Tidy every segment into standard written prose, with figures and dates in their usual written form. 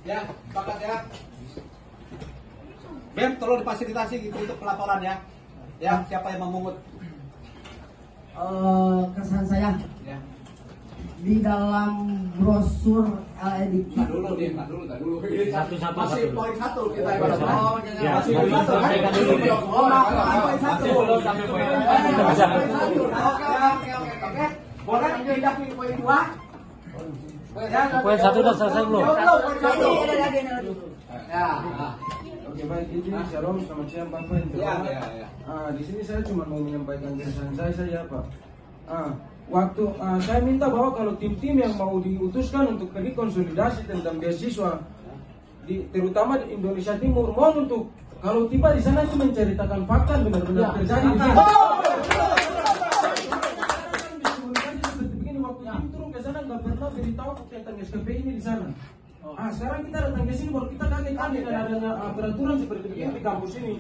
Ya, sepakat ya. BEM tolong difasilitasi gitu untuk pelaporan ya. Ya, siapa yang memungut? Kesan saya Ya. di dalam brosur LED. Nggak dulu. Ini Satu-satu. masih poin 1 kita Poin ibarat. satu. Ya, Masih poin 1 kan? sampaikan dulu. Poin 1. Masih belum sampai poin satu. Oke. Boleh pindah ke poin 2? Poin 1 udah selesai belum? Ya. Oke baik, izin Shalom, selamat siang Pak Fen. Ya. Di sini saya cuma mau menyampaikan keresahan saya saja Pak. Waktu saya minta bahwa kalau tim-tim yang mau diutuskan untuk pergi konsolidasi tentang beasiswa terutama di Indonesia Timur, mohon untuk kalau tiba di sana itu menceritakan fakta benar-benar terjadi di sini. Seperti begini, waktu tim turun ke sana nggak pernah beritahu tentang SKP ini di sana. Sekarang kita datang ke sini baru kita kaget dengan adanya peraturan seperti begini di kampus ini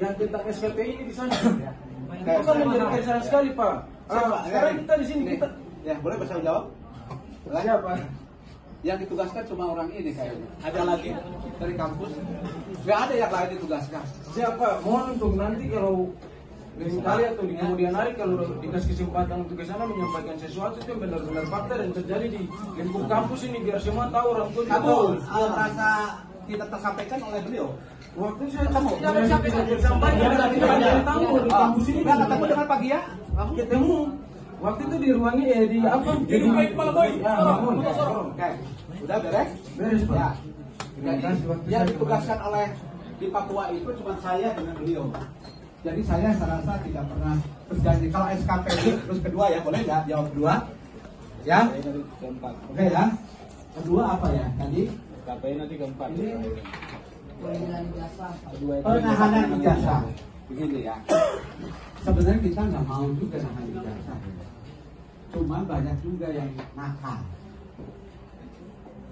yang tentang SKP ini di sana. Itu kan menjadi keresahan sekali Pak. Sekarang kita di sini kita Ya, boleh bertanggung jawab? siapa? Yang ditugaskan cuma orang ini kayaknya. Ada lagi dari kampus? Nggak ada yang lain ditugaskan. Siapa? Mohon untuk nanti kalau lain kali atau di kemudian hari kalau dikasih kesempatan untuk ke sana menyampaikan sesuatu itu yang benar-benar fakta dan terjadi di lingkup kampus ini biar semua tahu orang tua. Kamu merasa tidak tersampaikan oleh beliau? Waktu saya Ketemu? tidak tersampaikan tidak tahu di kampus ini. Nggak ketemu dengan Pak Gia? Kamu? Ketemu. Waktu itu di ruangi di apa? Di rumah Kepala Boy. Oke. Udah beres? Beres Pak. Ya. Terima Jadi kasih, waktu yang saya ditugaskan oleh di Papua itu cuma saya dengan beliau. Jadi saya rasa tidak pernah berjanji. Kalau SKP terus kedua ya, boleh nggak jawab kedua? Ya? Oke ya. Kedua apa ya tadi? SKP nanti keempat. Penahanan ijazah. Begini ya. Sebenarnya kita nggak mau juga nahan ijazah. Cuma banyak juga yang nakal.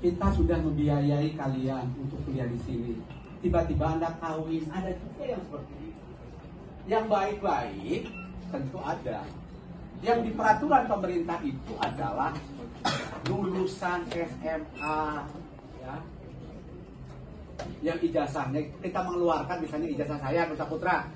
Kita sudah membiayai kalian untuk kuliah di sini. Tiba-tiba Anda kawin, ada juga yang seperti itu. Yang baik-baik tentu ada. Yang di peraturan pemerintah itu adalah lulusan SMA, ya. Yang ijazahnya kita mengeluarkan, misalnya ijazah saya Nusa Putra,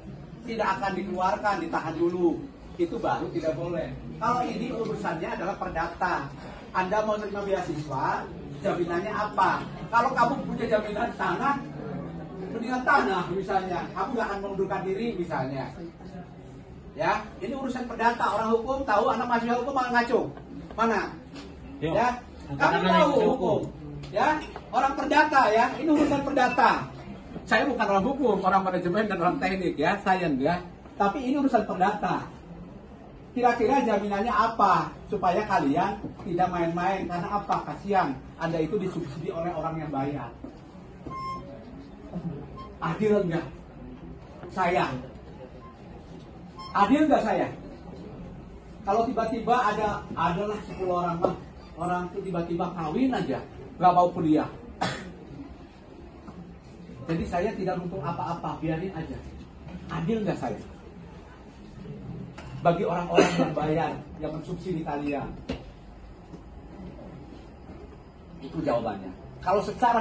tidak akan dikeluarkan, ditahan dulu. Itu baru tidak boleh. Kalau ini urusannya adalah perdata. Anda mau terima beasiswa, jaminannya apa? Kalau kamu punya jaminan tanah, mendingan tanah misalnya, kamu nggak akan mengundurkan diri misalnya. Ya, ini urusan perdata. Orang hukum tahu, anak mahasiswa hukum malah ngaco. Mana? Ya, kamu tahu hukum. Ya, orang perdata ya, ini urusan perdata. Saya bukan orang hukum, orang manajemen dan orang teknik ya, sains ya. Tapi ini urusan perdata. Kira-kira jaminannya apa supaya kalian tidak main-main? Karena apa? Kasihan Anda itu disubsidi oleh orang yang bayar. Adil enggak? Saya adil enggak saya? Kalau tiba-tiba adalah 10 orang mah, orang itu tiba-tiba kawin aja, nggak mau kuliah. Jadi saya tidak untuk apa-apa, biarin aja. Adil nggak saya? Bagi orang-orang yang bayar, yang mensubsidi kalian. Itu jawabannya. Kalau secara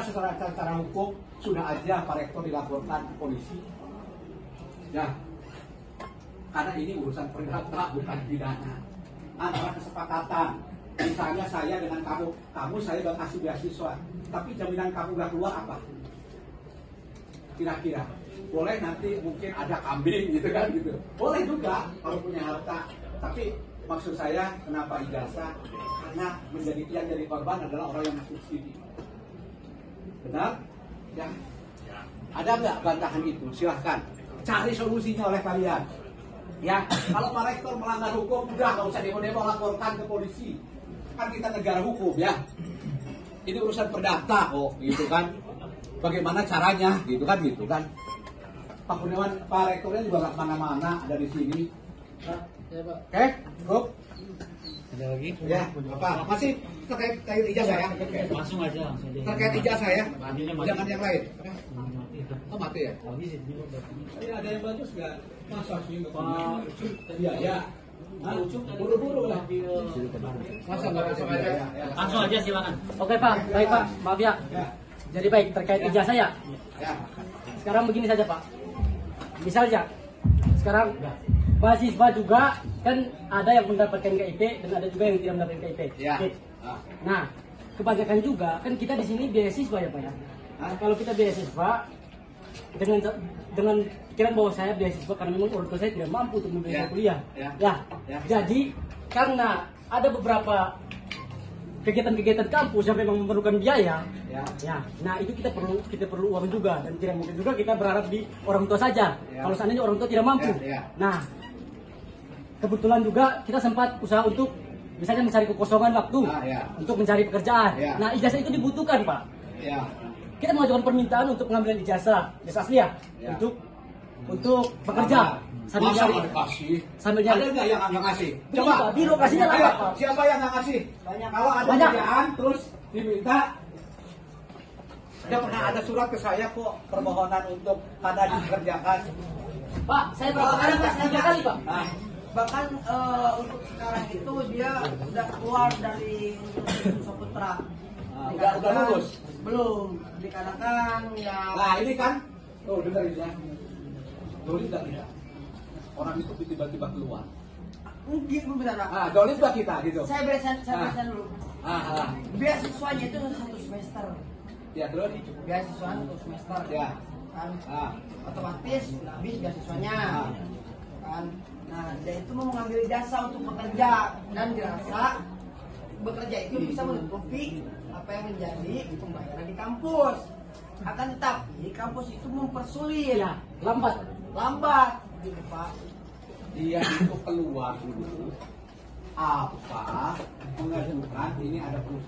hukum sudah aja Pak Rektor dilaporkan ke polisi. Ya. Karena ini urusan perdata bukan pidana. Antara kesepakatan. Misalnya saya dengan kamu saya udah kasih beasiswa, tapi jaminan kamu nggak keluar apa? Kira-kira boleh nanti mungkin ada kambing gitu kan gitu. Boleh juga kalau punya harta. Tapi maksud saya kenapa ijazah? Karena yang jadi korban adalah orang yang subsidi. Benar? Ya. Ada nggak bantahan itu? Silahkan cari solusinya oleh kalian. Ya, kalau Pak Rektor melanggar hukum, udah nggak usah demo-demo, laporkan ke polisi. Kan kita negara hukum ya. Ini urusan perdata kok, gitu kan? Bagaimana caranya, gitu kan? Pak Kurniawan, Pak Rektornya juga nggak kemana-mana, ada di sini. Oke, cukup. Ada lagi? Ya, apa? Masih terkait ijazah ya? Langsung aja. Terkait ijazah ya? Mati. Jangan yang lain. Mati. Oh mati ya? Ini ada yang bagus nggak? Masa sih nggak punya? Iya ya. Buru-buru lah. Masa nggak bisa ya? Langsung aja silakan. Oke Pak, baik Pak, maaf ya. Jadi baik, terkait Ya. ijazah ya. Ya. Sekarang begini saja Pak. Misalnya, sekarang mahasiswa juga kan ada yang mendapatkan KIP dan ada juga yang tidak mendapatkan KIP. Ya. Oke. Ah. Nah, kebanyakan juga kan kita di sini beasiswa ya Pak ya. Nah, kalau kita beasiswa dengan pikiran bahwa saya beasiswa karena memang orang tua saya tidak mampu untuk membiayai Ya. kuliah. Ya. Ya. Jadi karena ada beberapa kegiatan-kegiatan kampus yang memang memerlukan biaya, Ya. nah itu kita perlu uang juga dan tidak mungkin juga kita berharap di orang tua saja. Ya. Kalau seandainya orang tua tidak mampu, Ya. nah kebetulan juga kita sempat usaha untuk misalnya mencari kekosongan waktu Ya. untuk mencari pekerjaan. Ya. Nah ijazah itu dibutuhkan Pak. Ya. Kita mengajukan permintaan untuk pengambilan ijazah asli ya, Ya. untuk bekerja sambil Masa nyari nggak kasih? sambil nyari. Ada nggak yang nggak ngasih? Coba birokrasinya lah Ayo, Pak. siapa yang nggak ngasih? Banyak. Kalau ada Banyak. kerjaan terus diminta. Ada pernah ada surat ke saya kok permohonan untuk pada dikerjakan. Pak, saya berapa kali Pak? 3 kali Pak. Nah, Bahkan untuk sekarang itu dia udah keluar dari Universitas Saputra. udah lulus. Belum. Dikarenakan ya. Nah ini kan, tuh dengerin ya. Dolim nggak kita? Orang itu tiba-tiba keluar. Mungkin benar. Ah, dolim nggak kita gitu? Saya beresan dulu. Ah. Beasiswanya itu 1 semester. Ya terus? Beasiswa 1 semester. Ya. Kan Ah. otomatis udah habis beasiswanya. Ah. Kan. Nah, dia itu mau mengambil jasa untuk bekerja dan dirasa bekerja itu bisa menutupi apa yang menjadi pembayaran di kampus. Akan tetapi kampus itu mempersulit. Ya, lambat. Lambat gitu, Pak. Dia itu keluar dulu. Apa mengajukan ini ada perusahaan